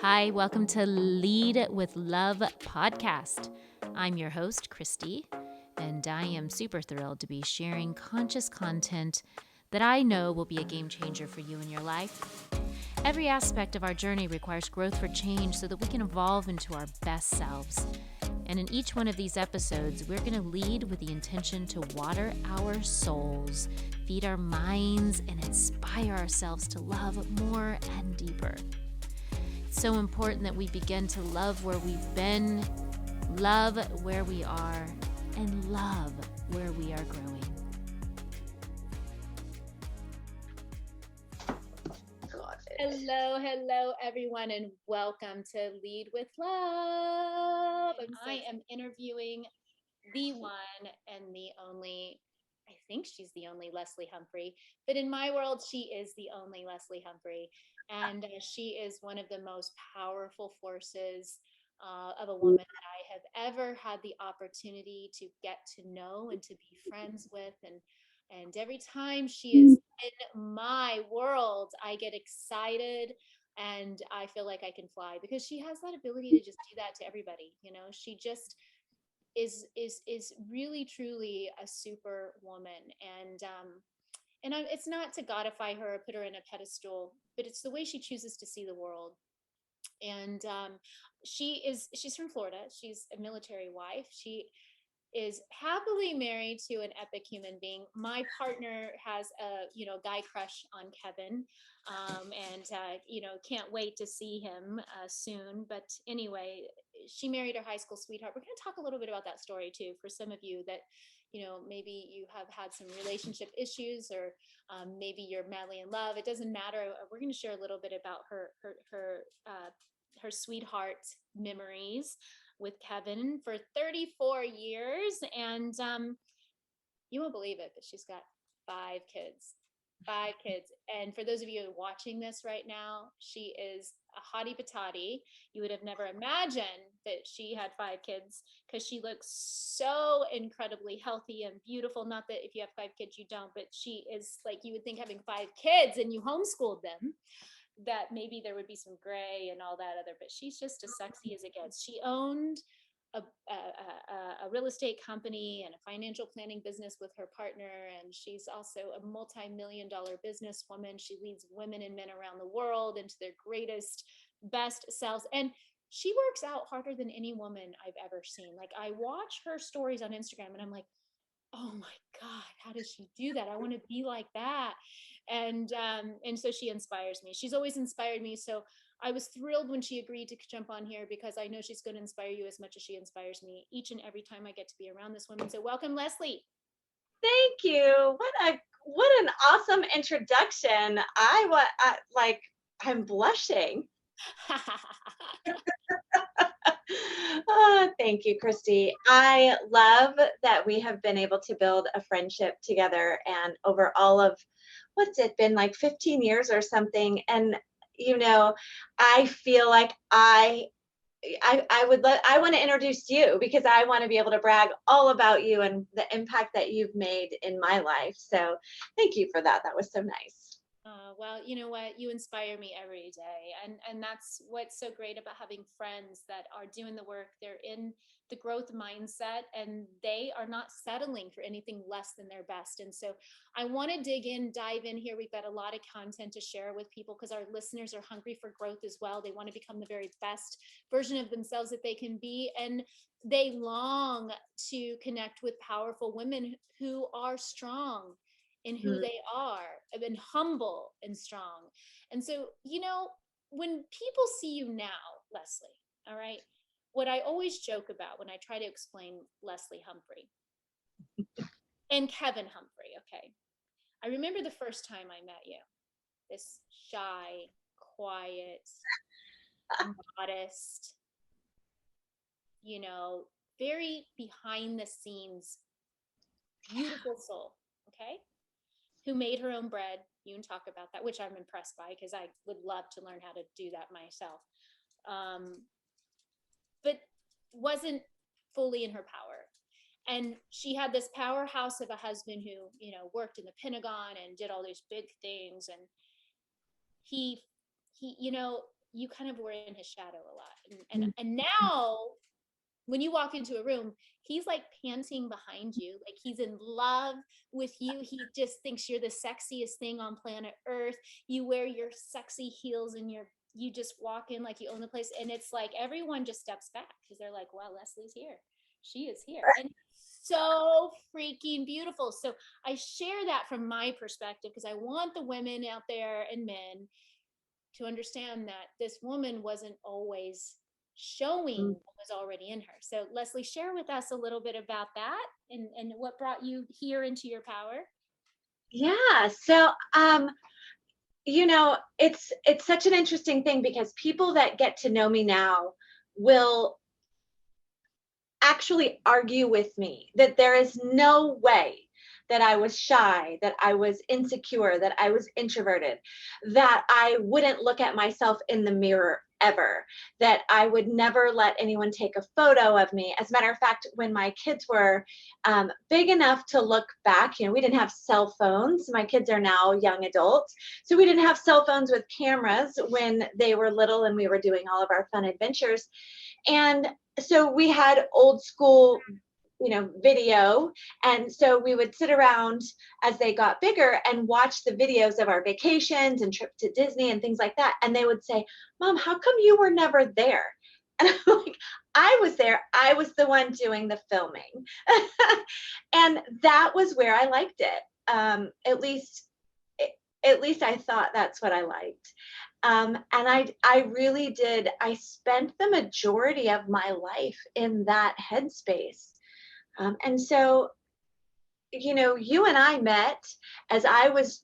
Hi, welcome to Lead with Love podcast. I'm your host, Christy, and I am super thrilled to be sharing conscious content that I know will be a game changer for you in your life. Every aspect of our journey requires growth for change so that we can evolve into our best selves. And in each one of these episodes, we're going to lead with the intention to water our souls, feed our minds, and inspire ourselves to love more and deeper. It's so important that we begin to love where we've been, love where we are, and love where we are growing. Hello, everyone, and welcome to Lead with Love. I am interviewing the one and the only, I think she's the only Leslie Humphrey, but in my world, she is the only Leslie Humphrey. And she is one of the most powerful forces of a woman that I have ever had the opportunity to get to know and to be friends with. And every time she is in my world, I get excited and I feel like I can fly because she has that ability to just do that to everybody. You know, she just is really truly a super woman. And it's not to godify her or put her in a pedestal, but it's the way she chooses to see the world. And she's from Florida. She's a military wife. She is happily married to an epic human being. My partner has a guy crush on Kevin, and can't wait to see him soon. But anyway, she married her high school sweetheart. We're going to talk a little bit about that story too, for some of you that maybe you have had some relationship issues, or maybe you're madly in love. It doesn't matter. We're going to share a little bit about her sweetheart memories with Kevin for 34 years. And you won't believe it, but she's got 5 kids. 5 kids. And for those of you watching this right now, she is a hottie patati. You would have never imagined that she had 5 kids because she looks so incredibly healthy and beautiful. Not that if you have 5 kids, you don't, but she is like, you would think having 5 kids and you homeschooled them, that maybe there would be some gray and all that other, but she's just as sexy as it gets. She owned a real estate company and a financial planning business with her partner, and she's also a multi-million-dollar businesswoman. She leads women and men around the world into their greatest, best selves, and she works out harder than any woman I've ever seen. Like, I watch her stories on Instagram and I'm like, oh my God, how does she do that? I want to be like that. And so she inspires me. She's always inspired me. So I was thrilled when she agreed to jump on here, because I know she's going to inspire you as much as she inspires me each and every time I get to be around this woman. So welcome, Leslie. Thank you. What an awesome introduction. I'm blushing. Oh, thank you, Christy. I love that we have been able to build a friendship together, and over all of, what's it been, like 15 years or something. And I feel like I want to introduce you, because I want to be able to brag all about you and the impact that you've made in my life. So thank you for that. That was so nice. Well, you know what? You inspire me every day. And that's what's so great about having friends that are doing the work. They're in the growth mindset and they are not settling for anything less than their best. And so I want to dive in here. We've got a lot of content to share with people because our listeners are hungry for growth as well. They want to become the very best version of themselves that they can be. And they long to connect with powerful women who are strong in who they are, and humble and strong. And so, when people see you now, Leslie, all right, what I always joke about when I try to explain Leslie Humphrey and Kevin Humphrey, okay, I remember the first time I met you, this shy, quiet, modest, very behind the scenes, beautiful soul, okay, who made her own bread. You can talk about that, which I'm impressed by because I would love to learn how to do that myself. But wasn't fully in her power. And she had this powerhouse of a husband who, worked in the Pentagon and did all these big things. And he you kind of were in his shadow a lot. And now when you walk into a room, he's like panting behind you, like he's in love with you. He just thinks you're the sexiest thing on planet Earth. You wear your sexy heels and you just walk in like you own the place. And it's like everyone just steps back because they're like, wow, Leslie's here. She is here. And so freaking beautiful. So I share that from my perspective because I want the women out there and men to understand that this woman wasn't always showing what was already in her. So Leslie, share with us a little bit about that and what brought you here into your power. Yeah. So, it's such an interesting thing because people that get to know me now will actually argue with me that there is no way that I was shy, that I was insecure, that I was introverted, that I wouldn't look at myself in the mirror ever, that I would never let anyone take a photo of me. As a matter of fact, when my kids were big enough to look back, we didn't have cell phones. My kids are now young adults. So we didn't have cell phones with cameras when they were little and we were doing all of our fun adventures. And so we had old school video. And so we would sit around as they got bigger and watch the videos of our vacations and trips to Disney and things like that. And they would say, Mom, how come you were never there? And I'm like, I was there. I was the one doing the filming. And that was where I liked it. At least I thought that's what I liked. And I really did. I spent the majority of my life in that headspace. And so, you and I met as I was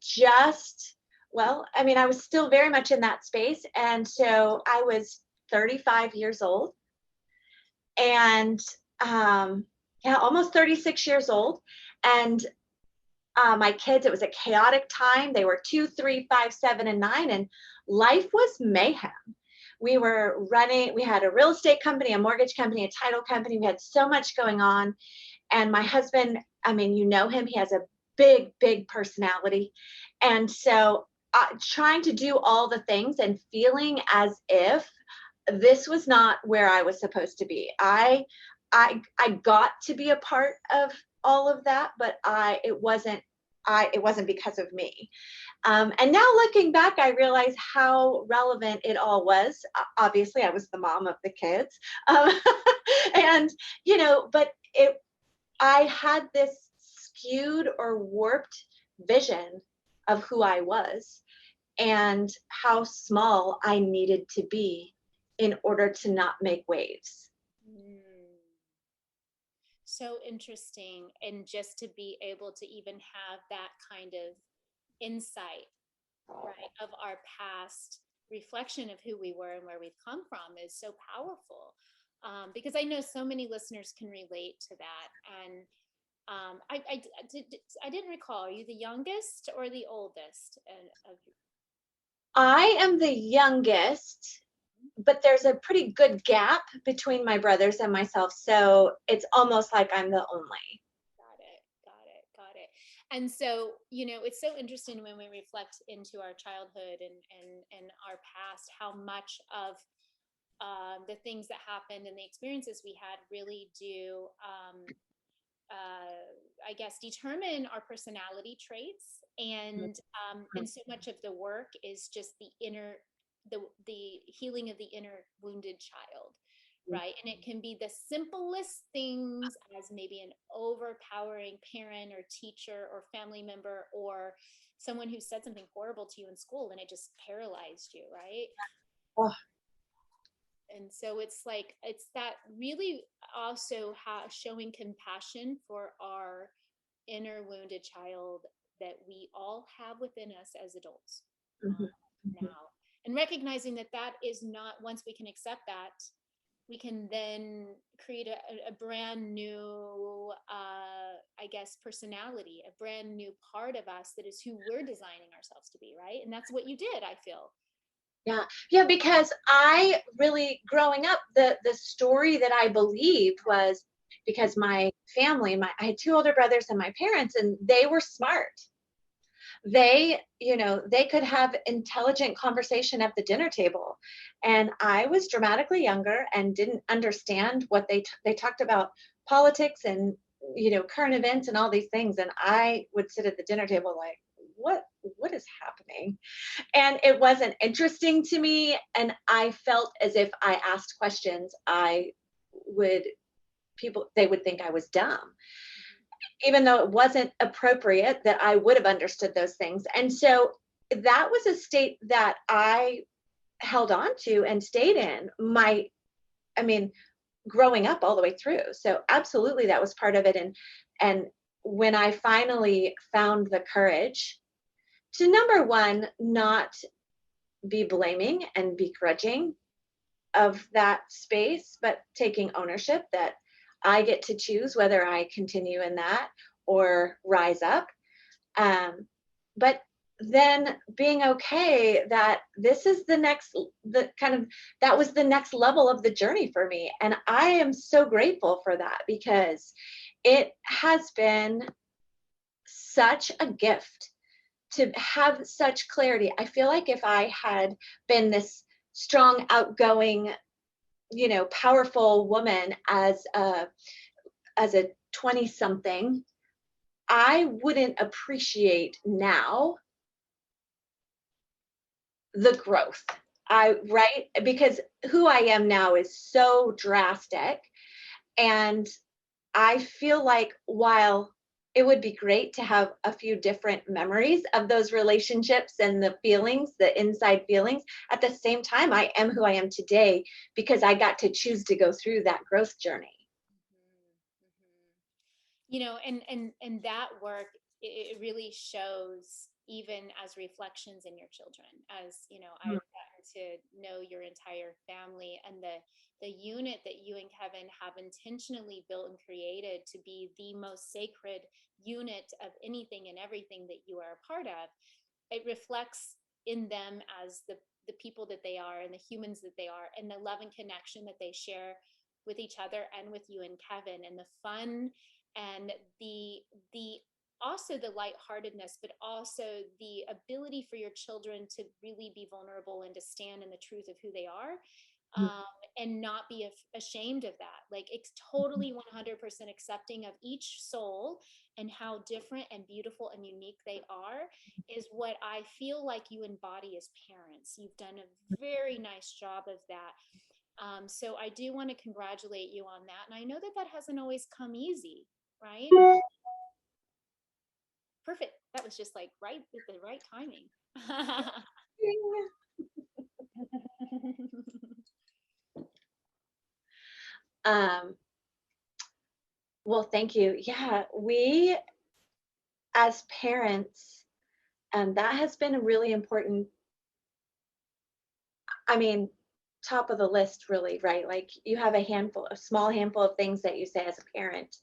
I was still very much in that space. And so I was 35 years old and, almost 36 years old. And my kids, it was a chaotic time. They were 2, 3, 5, 7, and 9, and life was mayhem. We had a real estate company, a mortgage company, a title company. We had so much going on. And my husband, him, he has a big, big personality. And so trying to do all the things and feeling as if this was not where I was supposed to be. I got to be a part of all of that, but it wasn't because of me. And now looking back, I realize how relevant it all was. Obviously, I was the mom of the kids. And, but I had this skewed or warped vision of who I was and how small I needed to be in order to not make waves. So interesting. And just to be able to even have that kind of insight, right, of our past reflection of who we were and where we've come from is so powerful. Because I know so many listeners can relate to that. And I didn't recall, are you the youngest or the oldest? I am the youngest, but there's a pretty good gap between my brothers and myself. So it's almost like I'm the only. Got it. And so, it's so interesting when we reflect into our childhood and our past, how much of the things that happened and the experiences we had really do, I guess, determine our personality traits. And so much of the work is just the healing of the inner wounded child. Right. And it can be the simplest things as maybe an overpowering parent or teacher or family member or someone who said something horrible to you in school and it just paralyzed you. Right. Oh. And so it's that really also showing compassion for our inner wounded child that we all have within us as adults now. And recognizing that is not, once we can accept that, we can then create a brand new, I guess, personality, a brand new part of us that is who we're designing ourselves to be, right? And that's what you did, I feel. Yeah, because I really, growing up, the story that I believed was because my family, I had 2 older brothers and my parents, and they were smart. they could have intelligent conversation at the dinner table. And I was dramatically younger and didn't understand what they talked about politics and current events and all these things. And I would sit at the dinner table like, what is happening? And it wasn't interesting to me. And I felt as if I asked questions, I would they would think I was dumb, even though it wasn't appropriate that I would have understood those things. And so that was a state that I held on to and stayed in I mean, growing up all the way through. So absolutely that was part of it. And when I finally found the courage to, number one, not be blaming and begrudging of that space, but taking ownership that I get to choose whether I continue in that or rise up. But then being okay that this is that was the next level of the journey for me. And I am so grateful for that because it has been such a gift to have such clarity. I feel like if I had been this strong, outgoing, powerful woman as a 20 something, I wouldn't appreciate now the growth. Right? Because who I am now is so drastic. And I feel like while it would be great to have a few different memories of those relationships and the feelings, the inside feelings, at the same time, I am who I am today because I got to choose to go through that growth journey. And that work, it really shows even as reflections in your children. As I've gotten to know your entire family and the unit that you and Kevin have intentionally built and created to be the most sacred unit of anything and everything that you are a part of. It reflects in them as the people that they are and the humans that they are, and the love and connection that they share with each other and with you and Kevin, and the fun and the also the lightheartedness, but also the ability for your children to really be vulnerable and to stand in the truth of who they are, and not be ashamed of that. Like, it's totally 100% accepting of each soul and how different and beautiful and unique they are is what I feel like you embody as parents. You've done a very nice job of that. So I do want to congratulate you on that. And I know that that hasn't always come easy, right? Perfect. That was just like right with the right timing. um, well, thank you. Yeah, we as parents, that has been a really important, I mean, top of the list, really, right? Like you have a small handful of things that you say as a parent,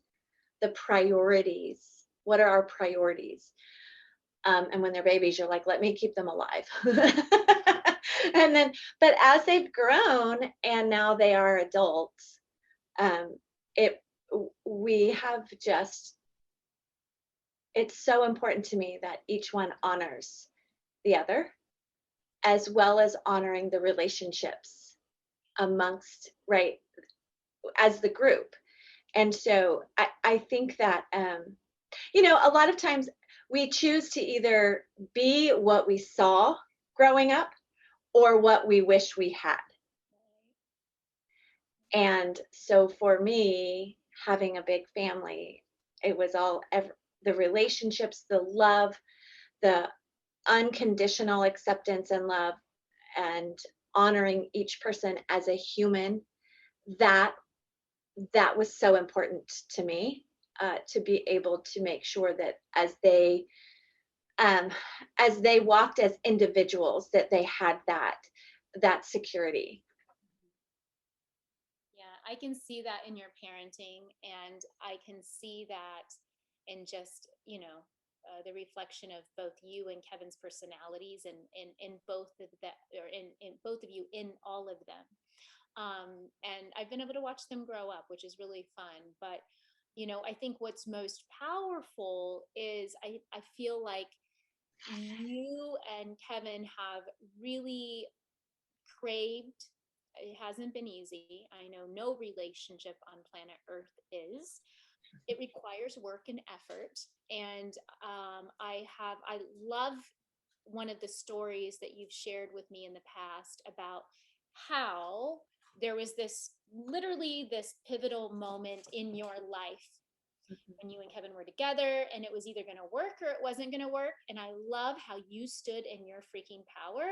the priorities. What are our priorities? And when they're babies, you're like, let me keep them alive. And then, but as they've grown and now they are adults, um, it, we have just, it's so important to me that each one honors the other, as well as honoring the relationships amongst, right, as the group. And so I think that, a lot of times we choose to either be what we saw growing up or what we wish we had. And so for me, having a big family, it was the relationships, the love, the unconditional acceptance and love, and honoring each person as a human. That was so important to me, to be able to make sure that um, as they walked as individuals, that they had that security. Yeah, I can see that in your parenting, and I can see that in just, the reflection of both you and Kevin's personalities, and in both of that, or in both of you, in all of them. And I've been able to watch them grow up, which is really fun. But, I think what's most powerful is I feel like you and Kevin have really craved. It hasn't been easy. I know no relationship on planet Earth is. It requires work and effort. And I love one of the stories that you've shared with me in the past about how there was this literally this pivotal moment in your life when you and Kevin were together, and it was either going to work or it wasn't going to work. And I love how you stood in your freaking power.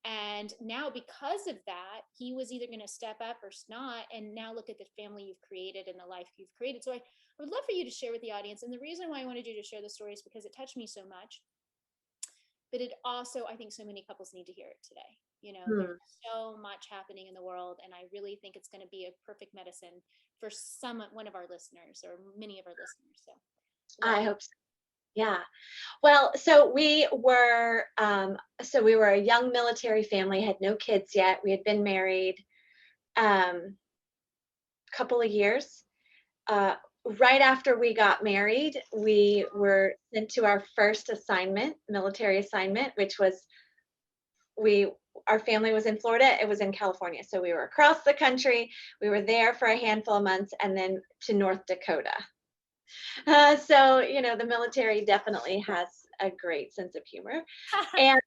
And now, because of that, he was either going to step up or not. And now look at the family you've created and the life you've created. So I would love for you to share with the audience. And the reason why I wanted you to share the story is because it touched me so much. But it also, I think so many couples need to hear it today. You know, there's so much happening in the world. And I really think it's going to be a perfect medicine for one of our listeners or many of our listeners. So I hope so. Yeah. Well, so we were a young military family, had no kids yet. We had been married a couple of years. Right after we got married, we were sent to our first assignment, military assignment, which was our family was in Florida, it was in California. So we were across the country. We were there for a handful of months and then to North Dakota. So, the military definitely has a great sense of humor. And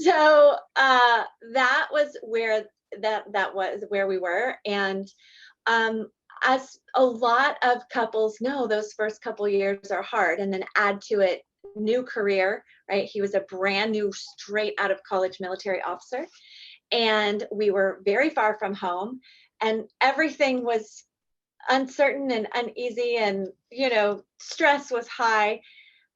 so that was where that was where we were. And as a lot of couples know, those first couple years are hard, and then add to it new career, right? He was a brand new, straight out of college military officer. And we were very far from home, and everything was uncertain and uneasy, and stress was high.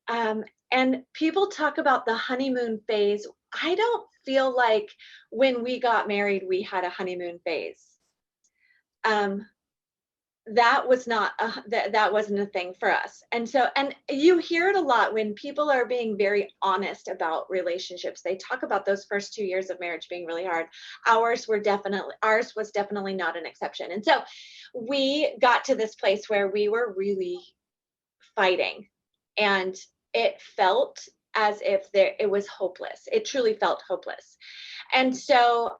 And people talk about the honeymoon phase. I don't feel like when we got married we had a honeymoon phase. That was not that wasn't a thing for us. And you hear it a lot when people are being very honest about relationships. They talk about those first 2 years of marriage being really hard. Ours was definitely not an exception. And so we got to this place where we were really fighting, and it felt as if it was hopeless. It truly felt hopeless. And so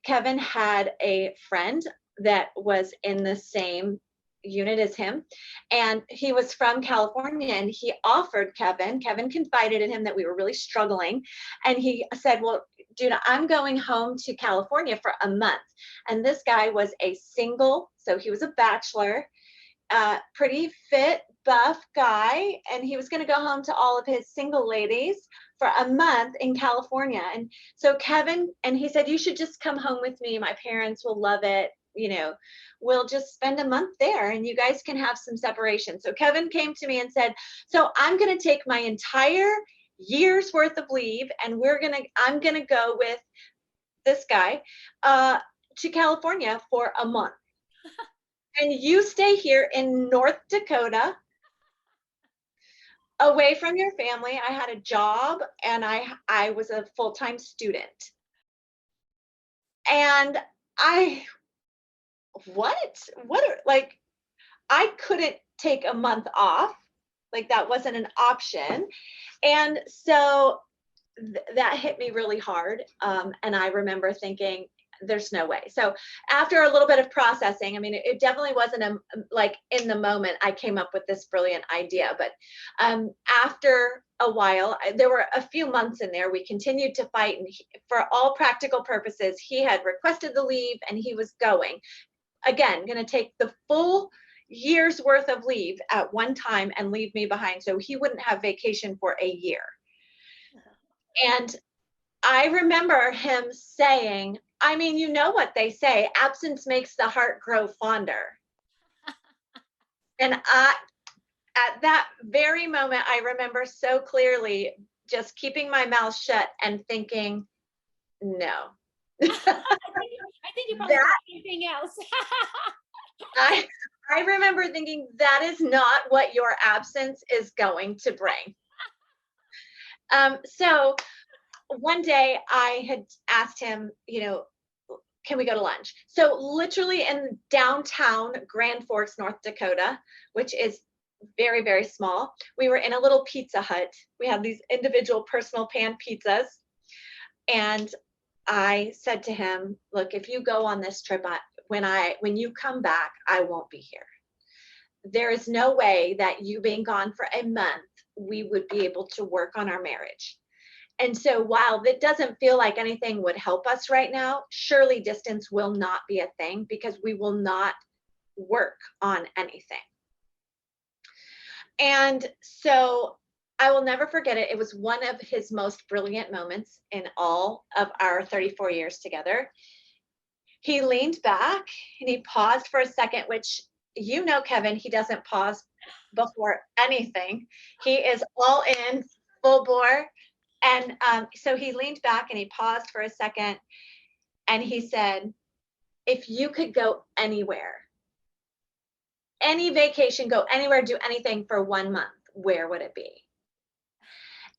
Kevin had a friend that was in the same unit as him, and he was from California, and he offered Kevin confided in him that we were really struggling, and he said, well, dude, I'm going home to California for a month. And this guy was a single, so he was a bachelor, pretty fit, buff guy, and he was going to go home to all of his single ladies for a month in California. And so he said, you should just come home with me. My parents will love it. We'll just spend a month there and you guys can have some separation. So Kevin came to me and said, so I'm going to take my entire year's worth of leave, and I'm going to go with this guy to California for a month. And you stay here in North Dakota, away from your family. I had a job, and I was a full-time student. And I couldn't take a month off. Like, that wasn't an option. And so that hit me really hard. And I remember thinking, there's no way. So after a little bit of processing, I mean, it definitely wasn't like in the moment I came up with this brilliant idea, but after a while, there were a few months in there, we continued to fight, and for all practical purposes, he had requested the leave and he was going to take the full year's worth of leave at one time and leave me behind, so he wouldn't have vacation for a year. And I remember him saying, I mean, you know what they say, absence makes the heart grow fonder. And at that very moment, I remember so clearly just keeping my mouth shut and thinking, no. I think you probably anything else. I remember thinking, that is not what your absence is going to bring. So one day I had asked him, can we go to lunch? So literally in downtown Grand Forks, North Dakota, which is very, very small. We were in a little Pizza Hut. We had these individual personal pan pizzas. And I said to him, look, if you go on this trip, when you come back, I won't be here. There is no way that you being gone for a month, we would be able to work on our marriage. And so while that doesn't feel like anything would help us right now, surely distance will not be a thing because we will not work on anything. And so I will never forget it. It was one of his most brilliant moments in all of our 34 years together. He leaned back and he paused for a second, which, you know, Kevin, he doesn't pause before anything. He is all in, full bore. And so he leaned back and he paused for a second and he said, if you could go anywhere, any vacation, go anywhere, do anything for 1 month, where would it be?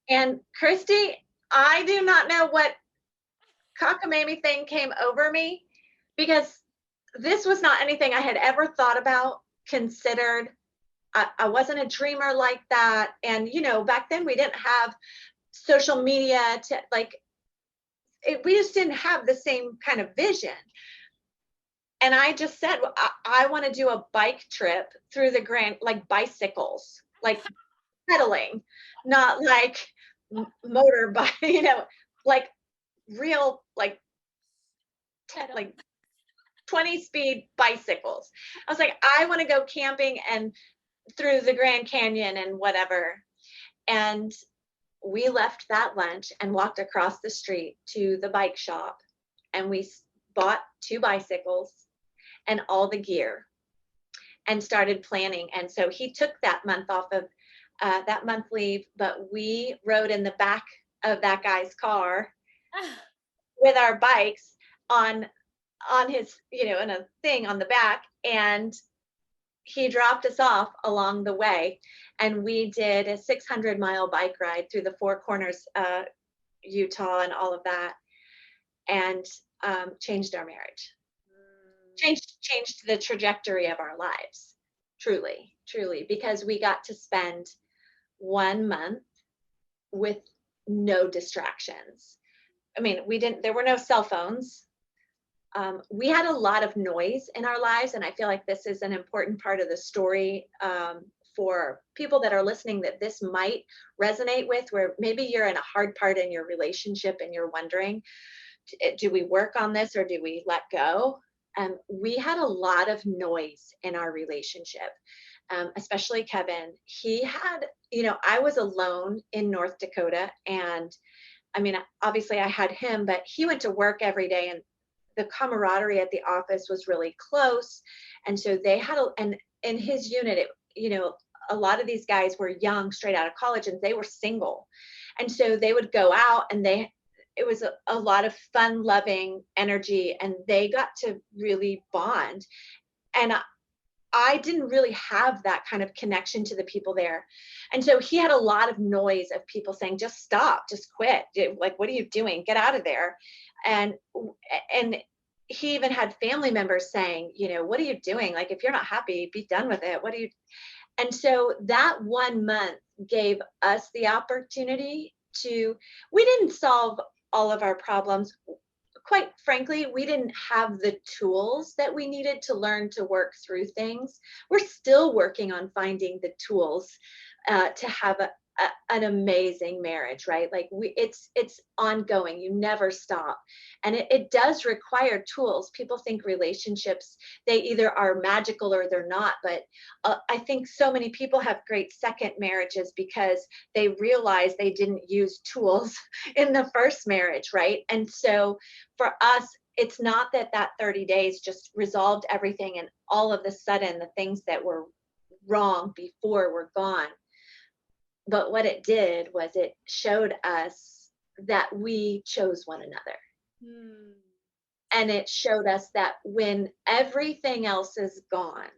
And Christy, I do not know what cockamamie thing came over me because this was not anything I had ever thought about, considered. I wasn't a dreamer like that. And, you know, back then we didn't have social media to like, we just didn't have the same kind of vision. And I just said, well, I want to do a bike trip through the Grand, like bicycles, like pedaling, not like motorbike, you know, like real, like 20 speed bicycles. I was like, I want to go camping and through the Grand Canyon and whatever. And we left that lunch and walked across the street to the bike shop and we bought 2 bicycles and all the gear and started planning. And so he took that month off of that month leave, but we rode in the back of that guy's car with our bikes on his, you know, in a thing on the back, and he dropped us off along the way, and we did a 600-mile bike ride through the Four Corners, Utah, and all of that, and changed our marriage. Changed the trajectory of our lives, truly, because we got to spend 1 month with no distractions. I mean, there were no cell phones. We had a lot of noise in our lives, and I feel like this is an important part of the story for people that are listening that this might resonate with, where maybe you're in a hard part in your relationship and you're wondering, do we work on this or do we let go? We had a lot of noise in our relationship, especially Kevin. He had, you know, I was alone in North Dakota, and I mean, obviously I had him, but he went to work every day, and the camaraderie at the office was really close. And so they had, and in his unit, you know, a lot of these guys were young, straight out of college, and they were single. And so they would go out and it was a lot of fun loving energy, and they got to really bond. And I didn't really have that kind of connection to the people there. And so he had a lot of noise of people saying, just stop, just quit. Like, what are you doing? Get out of there. And he even had family members saying, you know, what are you doing? Like, if you're not happy, be done with it. And so that 1 month gave us the opportunity we didn't solve all of our problems. Quite frankly, we didn't have the tools that we needed to learn to work through things. We're still working on finding the tools to have an amazing marriage, right? Like it's ongoing. You never stop. And it does require tools. People think relationships, they either are magical or they're not. But I think so many people have great second marriages because they realize they didn't use tools in the first marriage, right? And so for us, it's not that 30 days just resolved everything and all of a sudden the things that were wrong before were gone. But what it did was it showed us that we chose one another. And it showed us that when everything else is gone,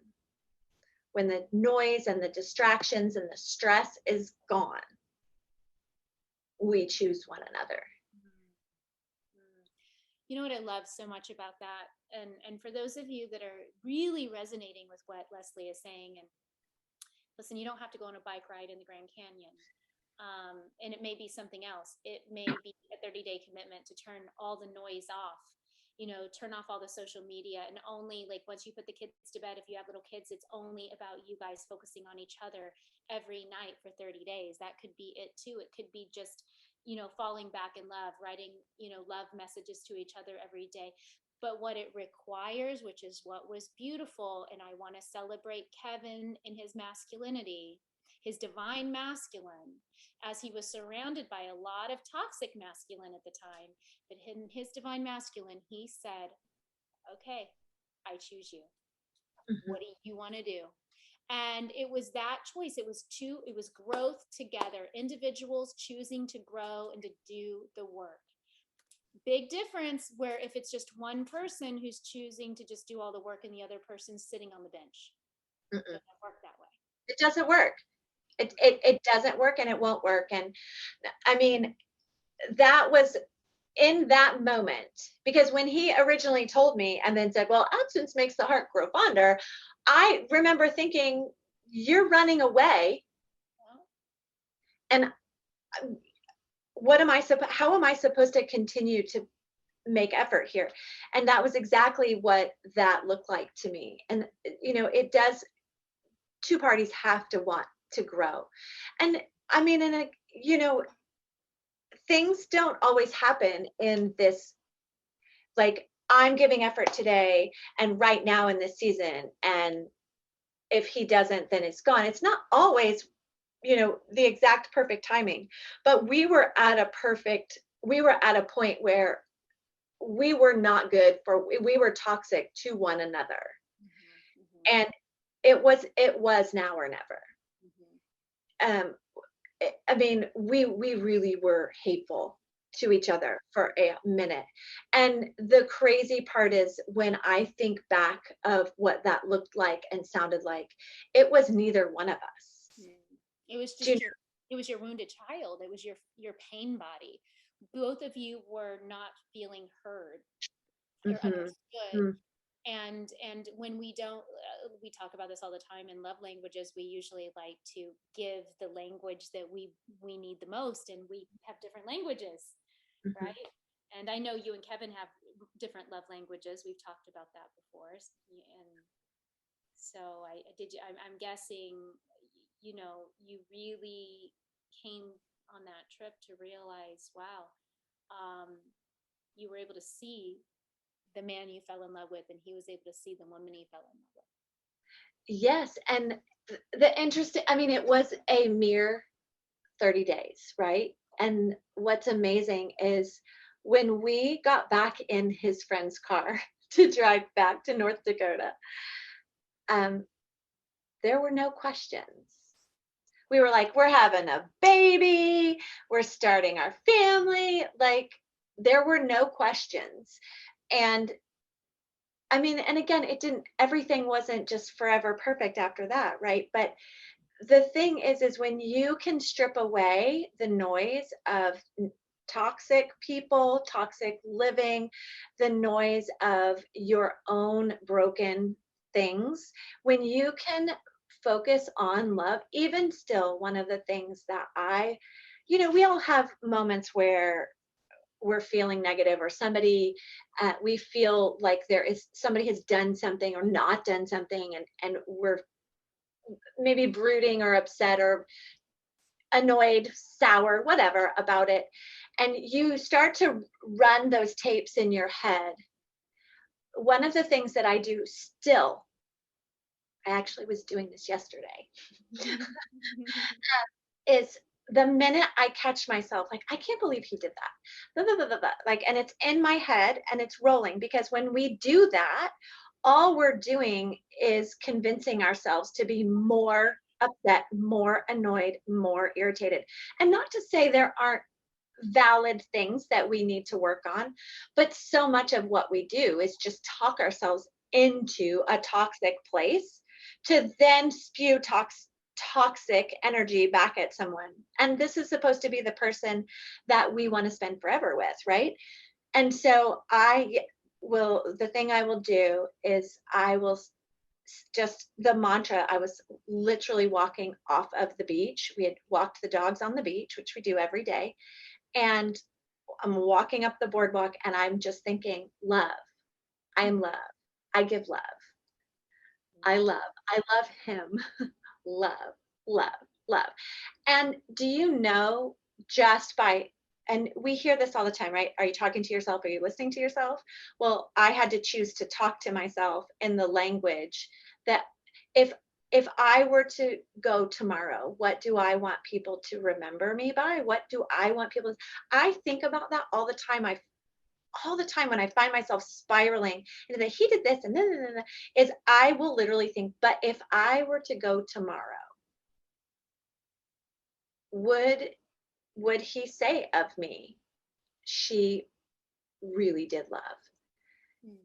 when the noise and the distractions and the stress is gone, we choose one another. You know what I love so much about that, and for those of you that are really resonating with what Leslie is saying, and listen, you don't have to go on a bike ride in the Grand Canyon. And it may be something else. It may be a 30-day commitment to turn all the noise off, turn off all the social media, and only, like, once you put the kids to bed, if you have little kids, it's only about you guys focusing on each other every night for 30 days. That could be it too. It could be just, falling back in love, writing, love messages to each other every day. But what it requires, which is what was beautiful, and I want to celebrate Kevin in his masculinity, his divine masculine, as he was surrounded by a lot of toxic masculine at the time. But in his divine masculine, he said, okay, I choose you. Mm-hmm. What do you want to do? And it was that choice. It was growth together, individuals choosing to grow and to do the work. Big difference where if it's just one person who's choosing to just do all the work and the other person's sitting on the bench. It doesn't work that way. It doesn't work. It doesn't work, and it won't work. And I mean, that was in that moment, because when he originally told me and then said, well, absence makes the heart grow fonder, I remember thinking, you're running away. And how am I supposed to continue to make effort here? And that was exactly what that looked like to me. And, it does, two parties have to want to grow. And I mean, things don't always happen in this, like, I'm giving effort today and right now in this season, and if he doesn't, then it's gone. It's not always, the exact perfect timing, but we were at a point where we were not good we were toxic to one another. Mm-hmm. And it was now or never. Mm-hmm. I mean, we really were hateful to each other for a minute. And the crazy part is, when I think back of what that looked like and sounded like, it was neither one of us. It was just it was your wounded child. It was your pain body. Both of you were not feeling heard or understood. Mm-hmm. And when we don't, we talk about this all the time in love languages, we usually like to give the language that we need the most, and we have different languages. Mm-hmm. Right? And I know you and Kevin have different love languages. We've talked about that before. And so I'm guessing, you really came on that trip to realize, wow, you were able to see the man you fell in love with, and he was able to see the woman he fell in love with. Yes. And the interesting, I mean, it was a mere 30 days, right? And what's amazing is, when we got back in his friend's car to drive back to North Dakota, there were no questions. We were like, we're having a baby, we're starting our family. Like, there were no questions. And I mean, and again, everything wasn't just forever perfect after that, right? But the thing is when you can strip away the noise of toxic people, toxic living, the noise of your own broken things, when you can focus on love. Even still, one of the things that we all have moments where we're feeling negative, or we feel like somebody has done something or not done something, and we're maybe brooding or upset or annoyed, sour, whatever about it. And you start to run those tapes in your head. One of the things that I do still, I actually was doing this yesterday, is the minute I catch myself, like, I can't believe he did that. Blah, blah, blah, blah, like, and it's in my head and it's rolling, because when we do that, all we're doing is convincing ourselves to be more upset, more annoyed, more irritated. And not to say there aren't valid things that we need to work on, but so much of what we do is just talk ourselves into a toxic place to then spew toxic energy back at someone. And this is supposed to be the person that we want to spend forever with, right? And so the thing I will do is I will just the mantra. I was literally walking off of the beach. We had walked the dogs on the beach, which we do every day. And I'm walking up the boardwalk and I'm just thinking, love. I am love. I give love. I Love. love. I love him. Love, love, love. And do you know, just by, and we hear this all the time, right? Are you talking to yourself? Are you listening to yourself? Well, I had to choose to talk to myself in the language that if if I were to go tomorrow, what do I want people to remember me by? What do I want people to, I think about that all the time. I all the time when I find myself spiraling into that he did this and then is I will literally think, but if I were to go tomorrow, would would he say of me, she really did love? Mm.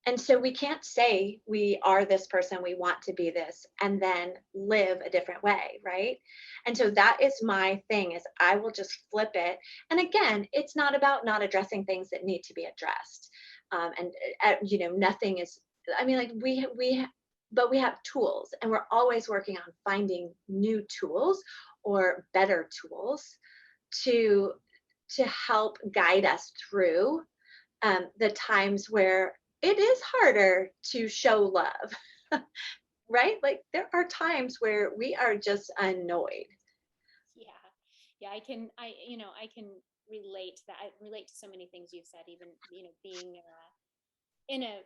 And so we can't say we are this person, we want to be this, and then live a different way, right? And so that is my thing is I will just flip it. And again, it's not about not addressing things that need to be addressed. Nothing is, I mean, like but we have tools and we're always working on finding new tools or better tools to help guide us through the times where it is harder to show love, right? Like there are times where we are just annoyed. Yeah. Yeah. I can relate to that. I relate to so many things you've said, even, being in a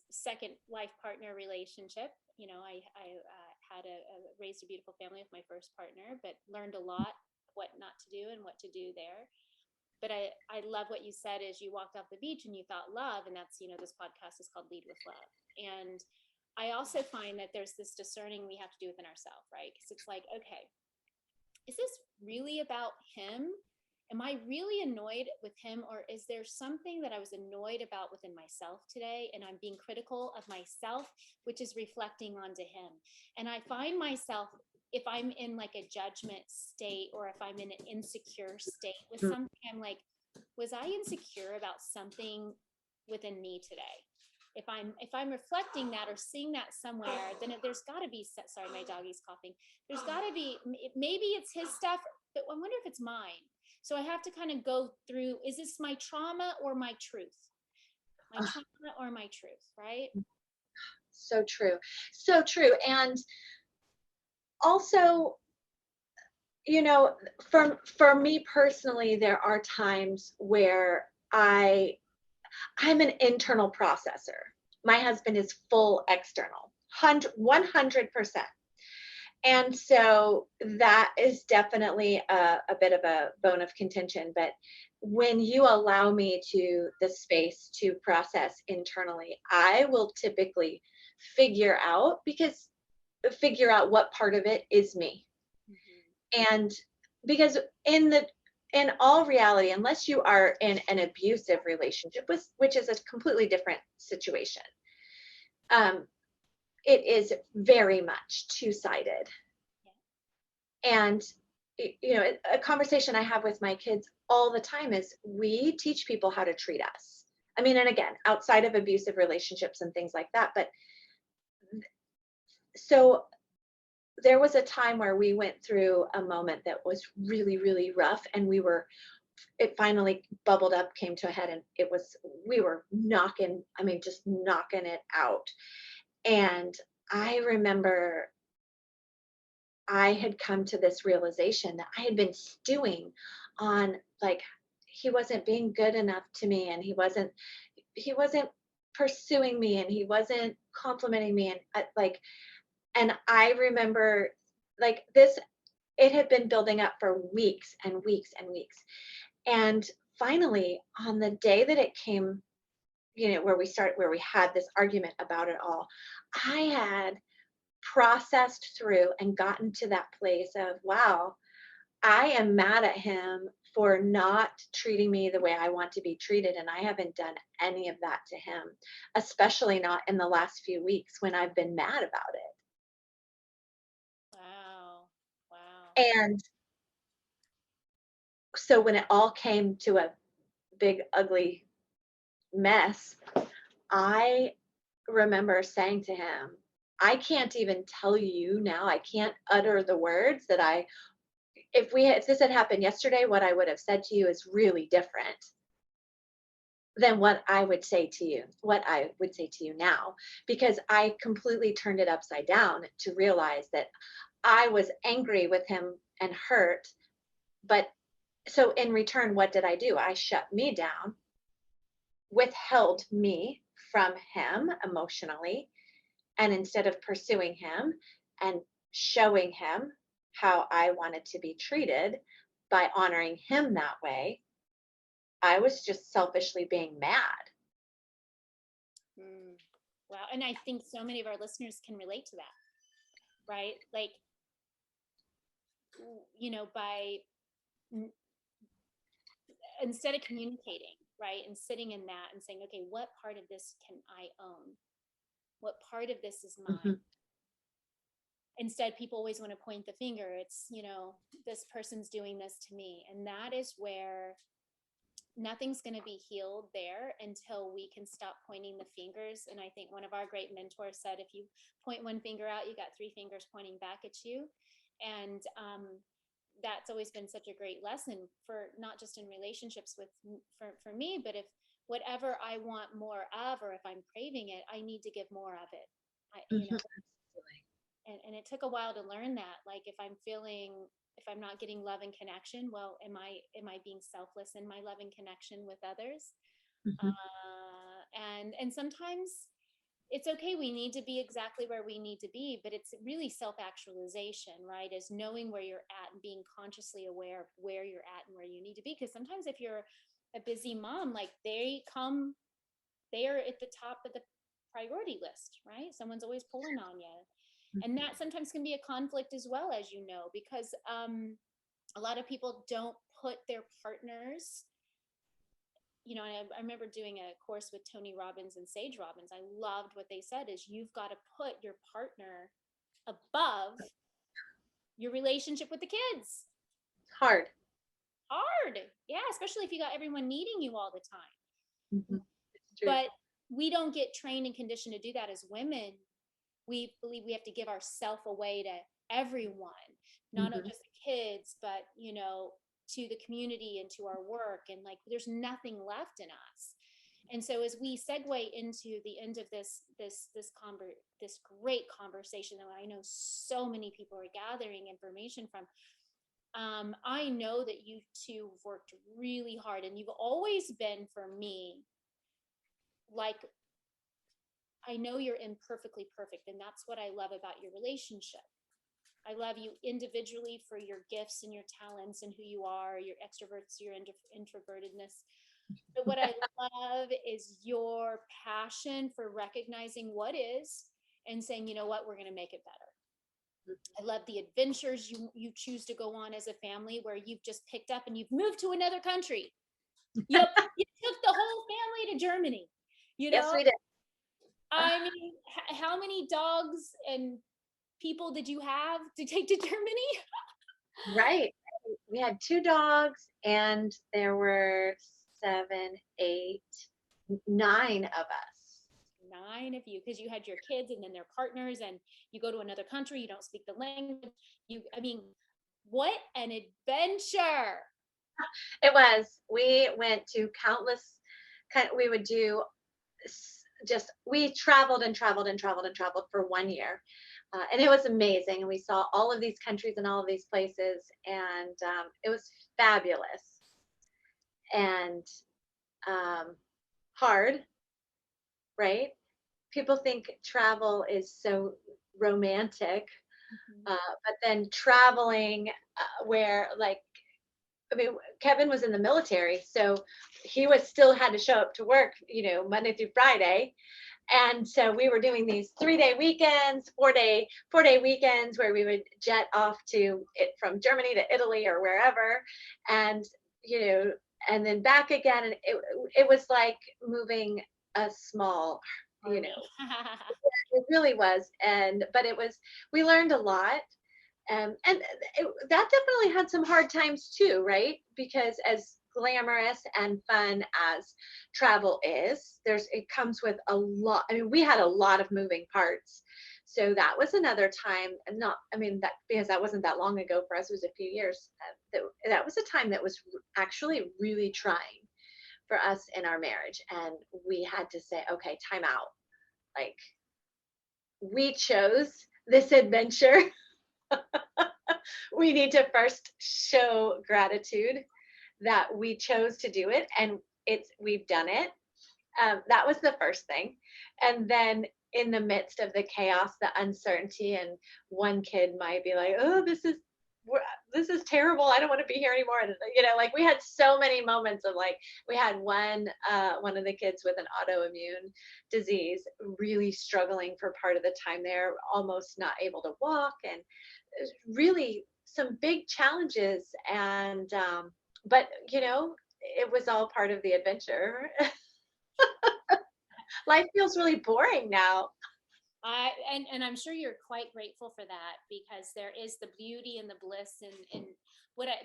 second life partner relationship. I had raised a beautiful family with my first partner, but learned a lot what not to do and what to do there. But I love what you said is you walked off the beach and you thought love. And that's, this podcast is called Lead with Love. And I also find that there's this discerning we have to do within ourselves, right? Because it's like, okay, is this really about him? Am I really annoyed with him? Or is there something that I was annoyed about within myself today? And I'm being critical of myself, which is reflecting onto him. And I find myself, if I'm in like a judgment state or if I'm in an insecure state with Mm. something, I'm like, was I insecure about something within me today? If I'm reflecting that or seeing that somewhere, then there's got to be, sorry, my doggy's coughing. There's got to be, maybe it's his stuff, but I wonder if it's mine. So I have to kind of go through, is this my trauma or my truth? My Ah, trauma or my truth, right? so true. So true. And also, you know, for me personally, there are times where I'm an internal processor. My husband is full external, 100%. And so that is definitely a bit of a bone of contention. But when you allow me to the space to process internally, I will typically figure out because figure out what part of it is me. Mm-hmm. And because in all reality, unless you are in an abusive relationship, which is a completely different situation, um, it is very much two-sided. And a conversation I have with my kids all the time is we teach people how to treat us. I mean, and again, outside of abusive relationships and things like that. But so there was a time where we went through a moment that was really, really rough, and it finally bubbled up, came to a head, and we were knocking, I mean, just knocking it out. And I remember I had come to this realization that I had been stewing on, like, he wasn't being good enough to me, and he wasn't pursuing me, and he wasn't complimenting me, and and I remember, like, this, it had been building up for weeks and weeks and weeks. And finally, on the day that it came, where we had this argument about it all, I had processed through and gotten to that place of, wow, I am mad at him for not treating me the way I want to be treated. And I haven't done any of that to him, especially not in the last few weeks when I've been mad about Wow. Wow. it. And so when it all came to a big, ugly mess, I remember saying to him, I can't even tell you now, I can't utter the words that if this had happened yesterday, what I would have said to you is really different than what I would say to you now, because I completely turned it upside down to realize that I was angry with him and hurt. But so in return, what did I do? I shut me down, withheld me from him emotionally. And instead of pursuing him and showing him how I wanted to be treated by honoring him that way, I was just selfishly being mad. Mm. Wow. And I think so many of our listeners can relate to that, right? Like, by instead of communicating, right, and sitting in that and saying, okay, what part of this can I own? What part of this is mine? Mhm. Instead, people always want to point the finger. It's, this person's doing this to me. And that is where nothing's going to be healed there until we can stop pointing the fingers. And I think one of our great mentors said, if you point one finger out, you got three fingers pointing back at you. And that's always been such a great lesson for not just in relationships for me, but if whatever I want more of, or if I'm craving it, I need to give more of it. Mhm. Absolutely. And it took a while to learn that. Like if I'm not getting love and connection, well, am I being selfless in my love and connection with others? Mhm. And sometimes it's okay. We need to be exactly where we need to be, but it's really self-actualization, right? Is knowing where you're at and being consciously aware of where you're at and where you need to be. Because sometimes if you're a busy mom, like they are at the top of the priority list, right? Someone's always pulling on you. And Mhm. that sometimes can be a conflict as well, as you know, because a lot of people don't put their partners, I remember doing a course with Tony Robbins and Sage Robbins. I loved what they said is you've got to put your partner above your relationship with the kids. It's hard. Hard. Yeah, especially if you got everyone needing you all the time. Mhm. It's true. But we don't get trained and conditioned to do that as women. We believe we have to give ourselves away to everyone, not Mhm. just the kids, but to the community and to our work, and like there's nothing left in us. And so as we segue into the end of this great conversation that I know so many people are gathering information from, I know that you two have worked really hard, and you've always been, for me, like, I know you're imperfectly perfect, and that's what I love about your relationship. I love you individually for your gifts and your talents and who you are, your extroverts, your introvertedness. But what I love is your passion for recognizing what is and saying, you know what, we're going to make it better. I love the adventures you choose to go on as a family, where you've just picked up and you've moved to another country. Yep, you took the whole family to Germany. You Yes, know, we did. I mean, how many dogs and people did you have to take to Germany? Right. We had two dogs, and there were seven, eight, nine of us. Nine of you, because you had your kids and then their partners, and you go to another country, you don't speak the language. I mean, what an adventure! It was. We went to we would do we traveled and traveled and traveled and traveled for 1 year. And it was amazing. And we saw all of these countries and all of these places. And it was fabulous and hard, right? People think travel is so romantic, Mm-hmm. but then traveling where, like, I mean, Kevin was in the military, so he was still had to show up to work, Monday through Friday. And so we were doing these 3-day weekends, 4-day weekends where we would jet off to it from Germany to Italy or wherever, and you know, and then back again. And it was like moving a small, you Army. know, it really was. But we learned a lot. And that definitely had some hard times too, right? Because as glamorous and fun as travel is. It comes with a lot. I mean, we had a lot of moving parts. So that was another time, and not, I mean, that because that wasn't that long ago for us, it was a few years. That was a time that was actually really trying for us in our marriage. And we had to say, okay, time out. Like, we chose this adventure. We need to first show gratitude that we chose to do it, and we've done it. That was the first thing. And then in the midst of the chaos, the uncertainty, and one kid might be like, oh, this is terrible, I don't want to be here anymore. And like, we had so many moments of, like, we had one of the kids with an autoimmune disease really struggling for part of the time there, almost not able to walk, and really some big challenges. And but it was all part of the adventure. Life feels really boring now. And I'm sure you're quite grateful for that, because there is the beauty and the bliss and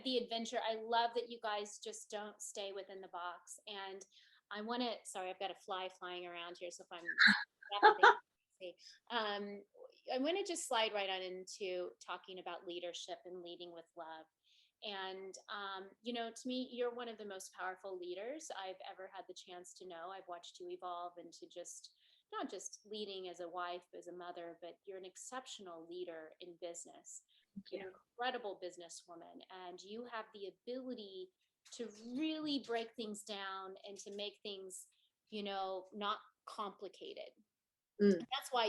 the adventure. I love that you guys just don't stay within the box. And I want to, sorry, I've got a fly flying around here, so if I'm um, I want to just slide right on into talking about leadership and leading with love. And, to me, you're one of the most powerful leaders I've ever had the chance to know. I've watched you evolve into just not just leading as a wife, as a mother, but you're an exceptional leader in business. Thank You're you. an incredible businesswoman, and you have the ability to really break things down and to make things, not complicated. Mm, That's why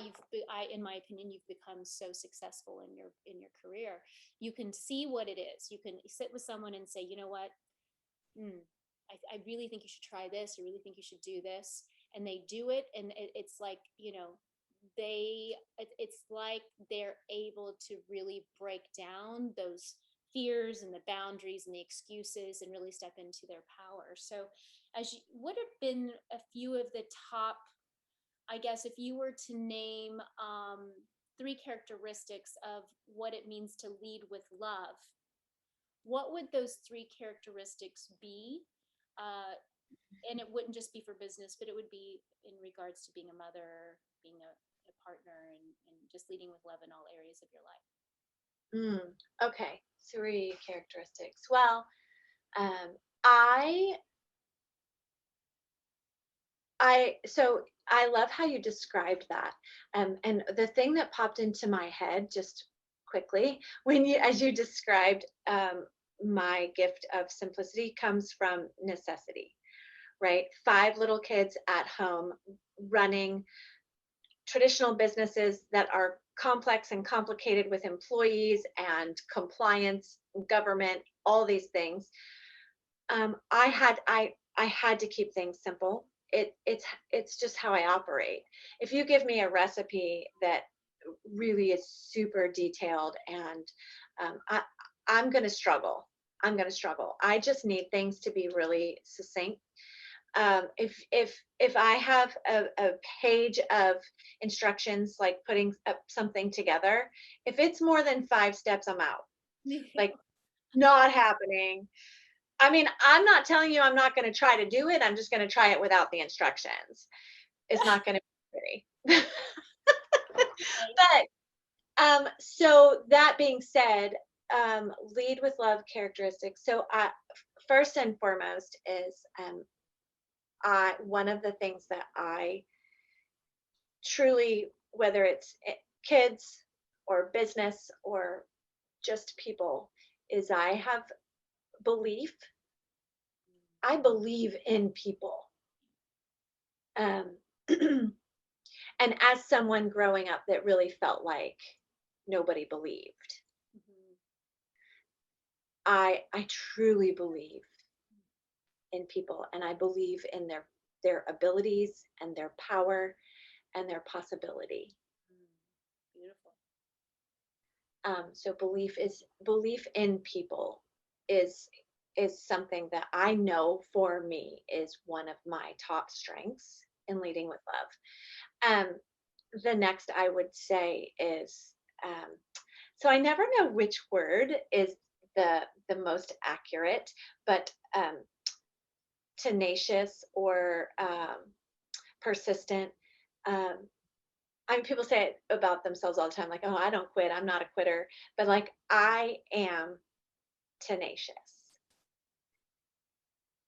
in my opinion, you've become so successful in your career. You can see what it is. You can sit with someone and say, you know what, mm, I really think you should try this. I really think you should do this. And they do it. And it's like, it's like they're able to really break down those fears and the boundaries and the excuses and really step into their power. So what have been a few of the top, I guess, if you were to name three characteristics of what it means to lead with love, what would those three characteristics be? Uh, and it wouldn't just be for business, but it would be in regards to being a mother, being a partner, and just leading with love in all areas of your life. mm. Okay, three characteristics. Well, um, I so I love how you described that. And the thing that popped into my head just quickly as you described, my gift of simplicity comes from necessity, right? Five little kids at home running traditional businesses that are complex and complicated with employees and compliance, government, all these things. I had to keep things simple. It's just how I operate. If you give me a recipe that really is super detailed, and I'm going to struggle. I'm going to struggle. I just need things to be really succinct. If I have a page of instructions, like putting up something together, if it's more than 5 steps, I'm out. Like, not happening. I mean, I'm not telling you I'm not going to try to do it. I'm just going to try it without the instructions. It's not going to be pretty. But so that being said, lead with love characteristics. So first and foremost is, one of the things that I truly, whether it's kids or business or just people, is I have belief. I believe in people. Um, and as someone growing up that really felt like nobody believed, Mhm. I truly believe in people, and I believe in their abilities and their power and their possibility. Mm. Beautiful. So belief in people is something that I know for me is one of my top strengths in leading with love. The next I would say is, so I never know which word is the most accurate, but tenacious or persistent. I mean, people say it about themselves all the time, like, "Oh, I don't quit. I'm not a quitter." But like, I am tenacious.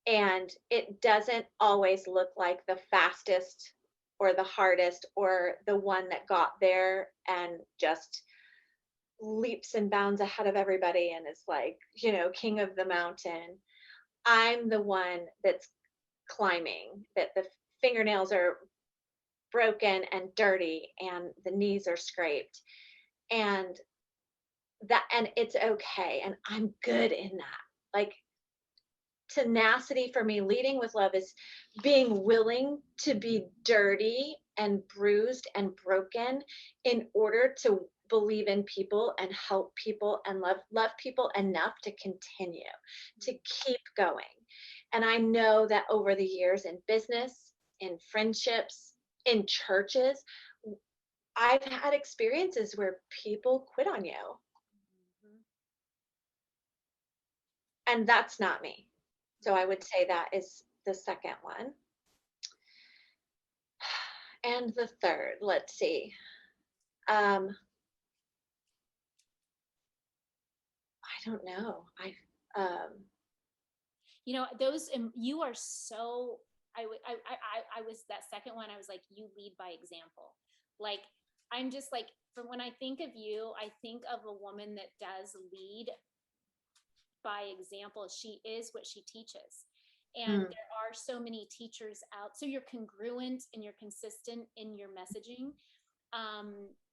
And it doesn't always look like the fastest or the hardest or the one that got there and just leaps and bounds ahead of everybody and is like, king of the mountain. I'm the one that's climbing, that the fingernails are broken and dirty and the knees are scraped. And and it's okay. And I'm good in that. Like, tenacity for me, leading with love, is being willing to be dirty and bruised and broken in order to believe in people and help people and love people enough to continue, to keep going. And I know that over the years, in business, in friendships, in churches, I've had experiences where people quit on you, Mhm. and that's not me. So I would say that is the second one. And the third, let's see. Um, I don't know. Those, you are so, I was that second one. I was like, you lead by example. Like, I'm just like, from when I think of you, I think of a woman that does lead by example. She is what she teaches. And mm, there are so many teachers out. So you're congruent and you're consistent in your messaging.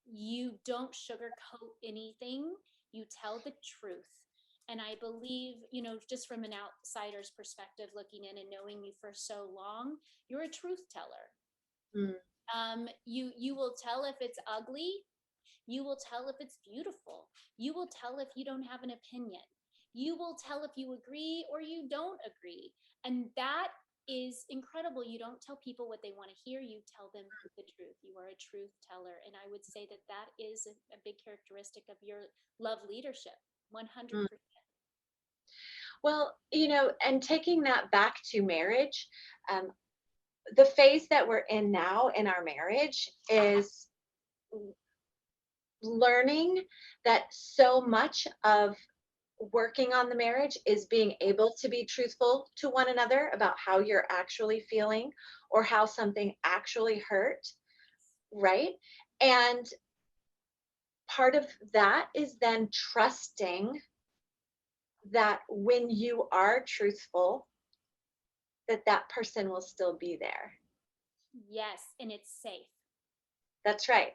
You don't sugarcoat anything, you tell the truth. And I believe, just from an outsider's perspective, looking in and knowing you for so long, you're a truth teller. mm, You will tell if it's ugly, you will tell if it's beautiful. You will tell if you don't have an opinion. You will tell if you agree or you don't agree. And that is incredible. You don't tell people what they want to hear, you tell them the truth. You are a truth teller. And I would say that that is a big characteristic of your love leadership. mm. 100%. Well, and taking that back to marriage, um, the phase that we're in now in our marriage is learning that so much of working on the marriage is being able to be truthful to one another about how you're actually feeling or how something actually hurt, right? And part of that is then trusting that when you are truthful, that that person will still be there. Yes, and it's safe. That's right.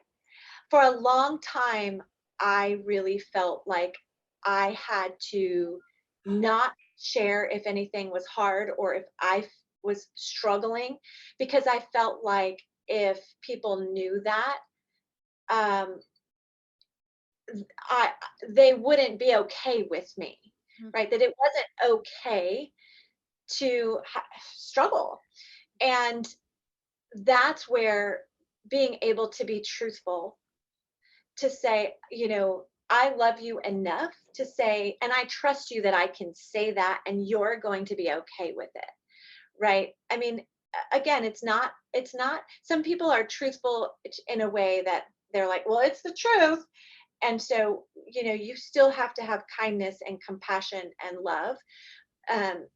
For a long time, I really felt like I had to not share if anything was hard or if was struggling, because I felt like if people knew that, um, I they wouldn't be okay with me, right? That it wasn't okay to struggle. And that's where being able to be truthful, to say, I love you enough to say, and I trust you that I can say that and you're going to be okay with it. Right. I mean, again, it's not, some people are truthful in a way that they're like, well, it's the truth. And so, you still have to have kindness and compassion and love. Um,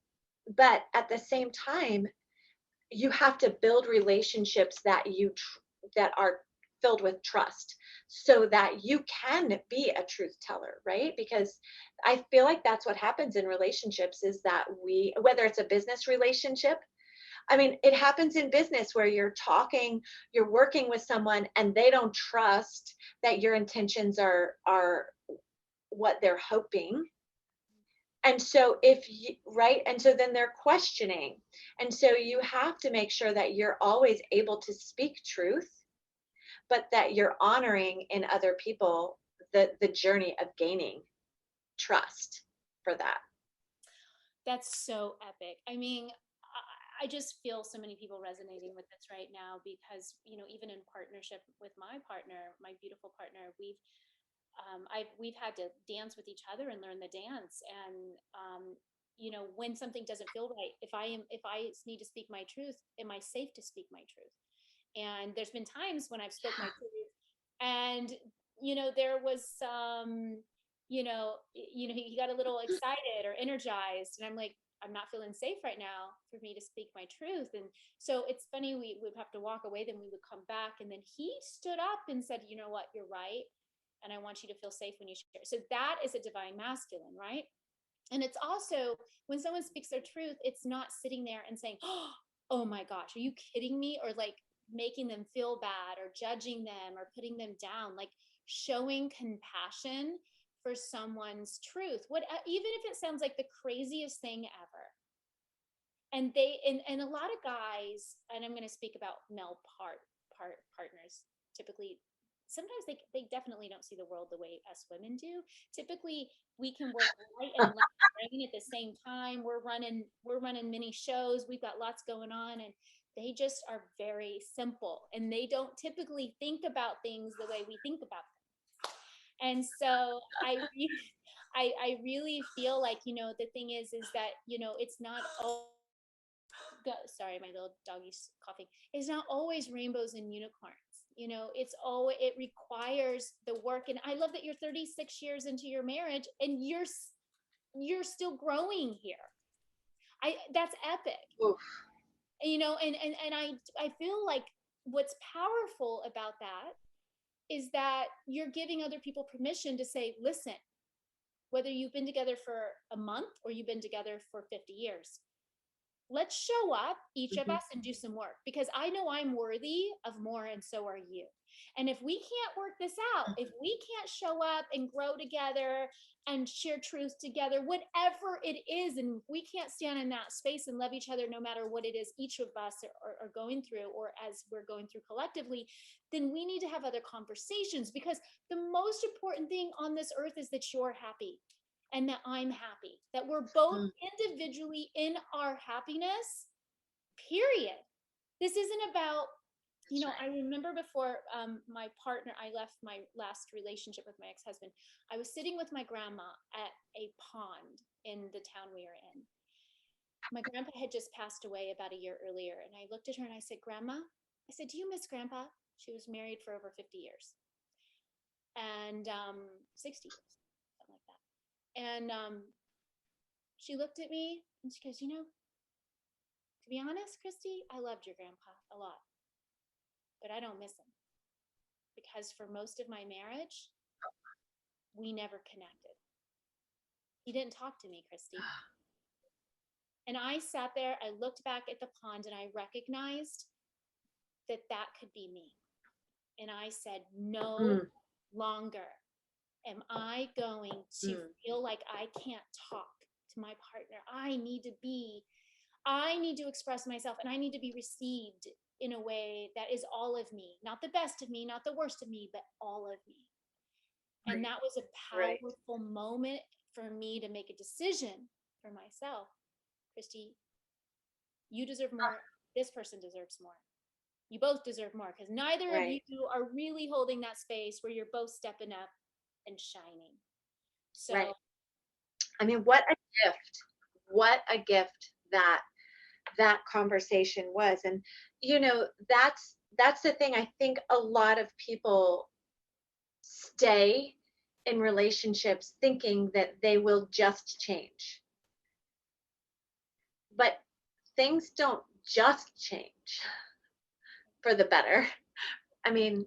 but at the same time, you have to build relationships that are filled with trust, so that you can be a truth teller, right? Because I feel like that's what happens in relationships, is that whether it's a business relationship, I mean, it happens in business where you're working with someone and they don't trust that your intentions are what they're hoping. And so if you, right, and so then they're questioning. And so you have to make sure that you're always able to speak truth, but that you're honoring in other people the journey of gaining trust for that. That's so epic. I mean, I just feel so many people resonating with this right now because, even in partnership with my partner, my beautiful partner, we've had to dance with each other and learn the dance. And when something doesn't feel right, if I need to speak my truth, am I safe to speak my truth? And there's been times when I've spoke my truth, and there was some, he got a little excited or energized, and I'm like, I'm not feeling safe right now for me to speak my truth. And so it's funny, we would have to walk away, then we would come back, and then he stood up and said, you know what, you're right, and I want you to feel safe when you share. So that is a divine masculine, right? And it's also, when someone speaks their truth, it's not sitting there and saying, oh my gosh, are you kidding me? Or like making them feel bad or judging them or putting them down, like showing compassion for someone's truth. Even if it sounds like the craziest thing ever. And and a lot of guys, and I'm going to speak about male partners, typically sometimes they definitely don't see the world the way us women do. Typically we can work right and left brain at the same time. We're running mini shows, we've got lots going on, and they just are very simple, and they don't typically think about things the way we think about them. And so I really feel like, the thing is that, it's not sorry, my little doggy's coughing. It's not always rainbows and unicorns. It requires the work. And I love that you're 36 years into your marriage and you're still growing here. That's epic. Oof. And I feel like what's powerful about that is that you're giving other people permission to say, listen, whether you've been together for a month or you've been together for 50 years, let's show up, each of us, and do some work, because I know I'm worthy of more, and so are you. And if we can't work this out, if we can't show up and grow together and share truth together, whatever it is, and we can't stand in that space and love each other no matter what it is each of us are going through, or as we're going through collectively, then we need to have other conversations, because the most important thing on this earth is that you're happy and that I'm happy, that we're both individually in our happiness, period. This isn't about, I remember before my partner, I left my last relationship with my ex-husband. I was sitting with my grandma at a pond in the town we were in. My grandpa had just passed away about a year earlier. And I looked at her and I said, Grandma, I said, do you miss Grandpa? She was married for over 50 years and 60 years, something like that. And she looked at me and she goes, to be honest, Christy, I loved your grandpa a lot, but I don't miss him, because for most of my marriage, we never connected. He didn't talk to me, Christy. And I sat there, I looked back at the pond, and I recognized that that could be me. And I said, no longer am I going to feel like I can't talk to my partner. I need to express myself, and I need to be received in a way that is all of me, not the best of me, not the worst of me, but all of me. Right. And that was a powerful moment for me to make a decision for myself. Christy, you deserve more. This person deserves more. You both deserve more, because neither of you are really holding that space where you're both stepping up and shining. So, I mean, what a gift that conversation was. And that's the thing. I think a lot of people stay in relationships thinking that they will just change, but things don't just change for the better. I mean,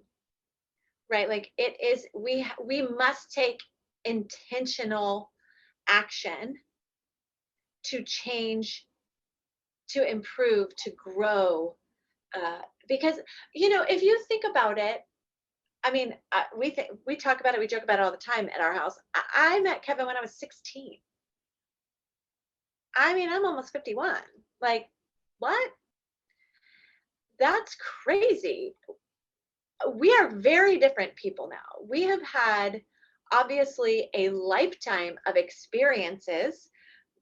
right, like it is, we must take intentional action to change, to improve, to grow, because if you think about it, I mean, we talk about it, we joke about it all the time at our house. I met Kevin when I was 16. I mean, I'm almost 51. Like, what? That's crazy. We are very different people now. We have had obviously a lifetime of experiences,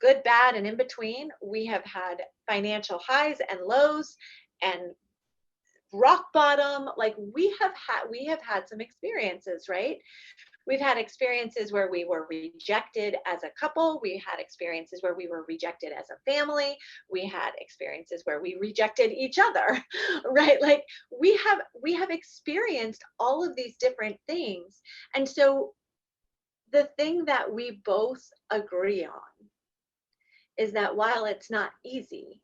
good, bad, and in between. We have had financial highs and lows and rock bottom. Like we have had some experiences, right? We've had experiences where we were rejected as a couple. We had experiences where we were rejected as a family. We had experiences where we rejected each other, right? Like we have experienced all of these different things. And so the thing that we both agree on is that while it's not easy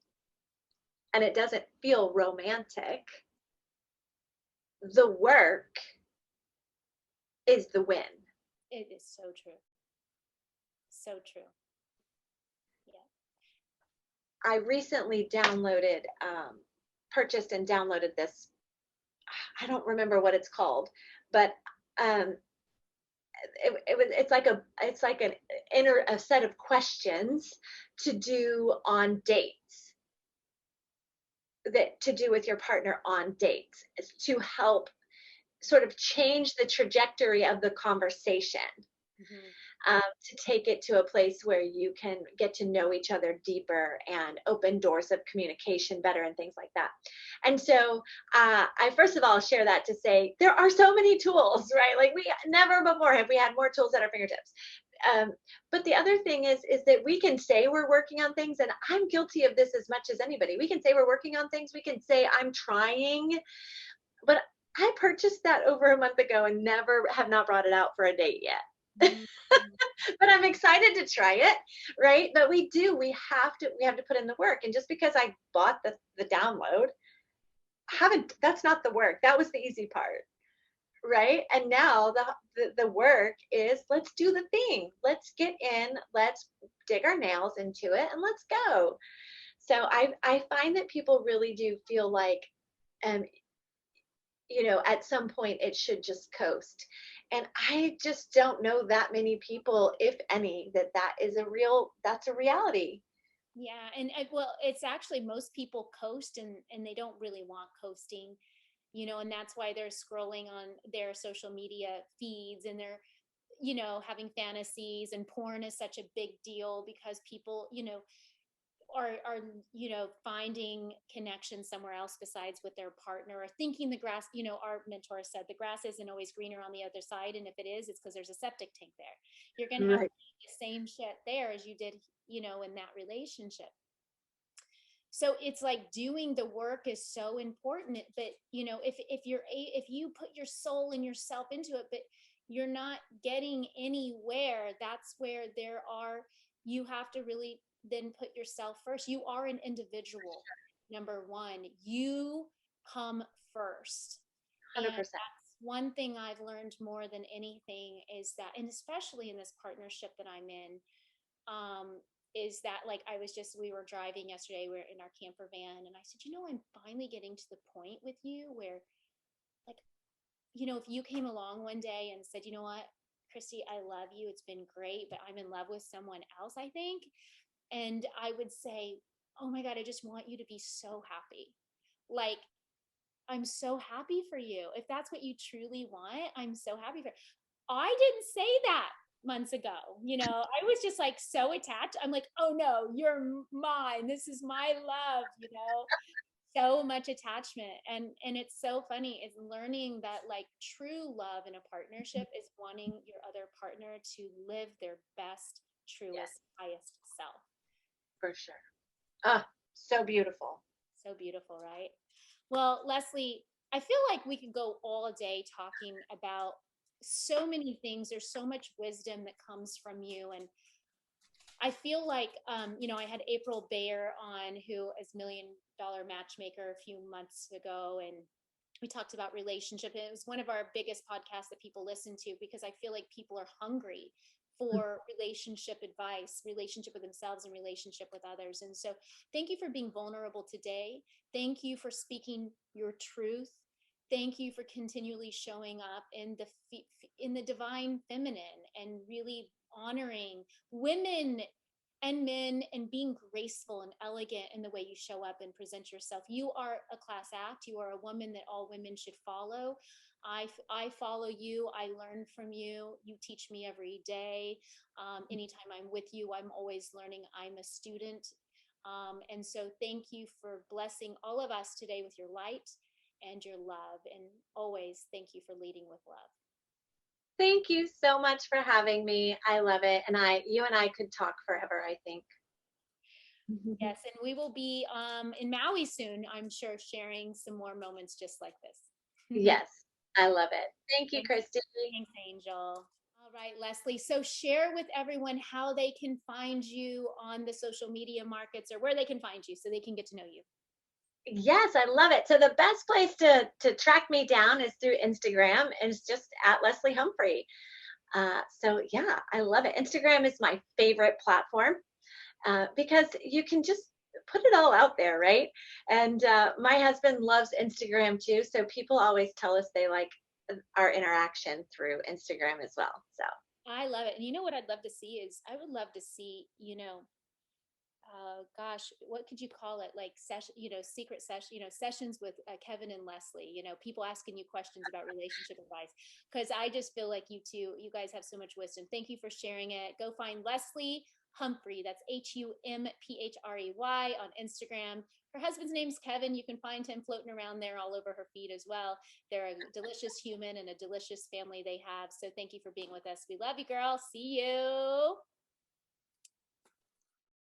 and it doesn't feel romantic, the work is the win. It is so true. So true. Yeah. I recently purchased and downloaded this. I don't remember what it's called, but um, it's like a set of questions to do on dates, that to do with your partner on dates, to help sort of change the trajectory of the conversation, Hmm. to take it to a place where you can get to know each other deeper and open doors of communication better and things like that. And so I first of all share that to say there are so many tools, right? Like we never before have we had more tools at our fingertips. But the other thing is that we can say we're working on things, and I'm guilty of this as much as anybody. We can say we're working on things. We can say I'm trying, but I purchased that over a month ago and never have not brought it out for a date yet. Hmm. But I'm excited to try it, right? But we have to put in the work. And just because I bought the download, haven't that's not the work. That was the easy part, right? And now the work is let's do the thing. Let's get in, let's dig our nails into it and let's go. So I find that people really do feel like um at some point it should just coast. And I just don't know that many people, if any, that's a reality. Yeah, and well, it's actually most people coast and they don't really want coasting, and that's why they're scrolling on their social media feeds and they're, having fantasies, and porn is such a big deal because people, are finding connection somewhere else besides with their partner, or thinking the grass, our mentor said the grass isn't always greener on the other side, and if it is, it's because there's a septic tank there. You're going to have Right. the same shit there as you did, in that relationship. So it's like doing the work is so important, but if you put your soul and yourself into it, but you're not getting anywhere, that's where you have to really then put yourself first. You are an individual. Number one, you come first. And 100%. that's one thing I've learned more than anything, is that, and especially in this partnership that I'm in, um, is that, like, we were driving yesterday, we are in our camper van, and I said, I'm finally getting to the point with you where, like, if you came along one day and said, what, Christy, I love you, it's been great, but I'm in love with someone else, I think. And I would say, oh my God, I just want you to be so happy. Like, I'm so happy for you. If that's what you truly want, I'm so happy for you. I didn't say that months ago. I was just like so attached. I'm like, oh no, you're mine. This is my love. So much attachment. And it's so funny is learning that, like, true love in a partnership is wanting your other partner to live their best, Yes, truest, highest self. for sure. Ah, so beautiful. So beautiful, right? Well, Leslie, I feel like we could go all day talking about so many things. There's so much wisdom that comes from you. And I feel like, I had April Bayer on, who is $1 Million Matchmaker, a few months ago. And we talked about relationship. And it was one of our biggest podcasts that people listen to, because I feel like people are hungry Mm. for relationship advice, relationship with themselves and relationship with others. And so thank you for being vulnerable today. Thank you for speaking your truth. Thank you for continually showing up in the divine feminine, and really honoring women and men, and being graceful and elegant in the way you show up and present yourself. You are a class act. You are a woman that all women should follow. I follow you. I learn from you. You teach me every day. Anytime I'm with you, I'm always learning. I'm a student. And so thank you for blessing all of us today with your light and your love. And always thank you for leading with love. Thank you so much for having me. I love it. And you and I could talk forever, I think. Yes, and we will be in Maui soon, I'm sure, sharing some more moments just like this. Yes, I love it. Thank you, Thanks, Christy. thanks, Angel. All right, Leslie. So share with everyone how they can find you on the social media markets or where they can find you so they can get to know you. Yes, I love it. So the best place to track me down is through Instagram, and it's just at Leslie Humphrey. So yeah, I love it. Instagram is my favorite platform because you can just put it all out there, right? And my husband loves Instagram too, so people always tell us they like our interaction through Instagram as well. So I love it. And you know what I'd love to see is I would love to see, gosh, what could you call it? Like session, secret session, sessions with Kevin and Leslie, people asking you questions about relationship advice. Cause I just feel like you guys have so much wisdom. Thank you for sharing it. Go find Leslie Humphrey. That's Humprey on Instagram. Her husband's name's Kevin. You can find him floating around there all over her feed as well. They're a delicious human and a delicious family they have. So thank you for being with us. We love you, girl. See you.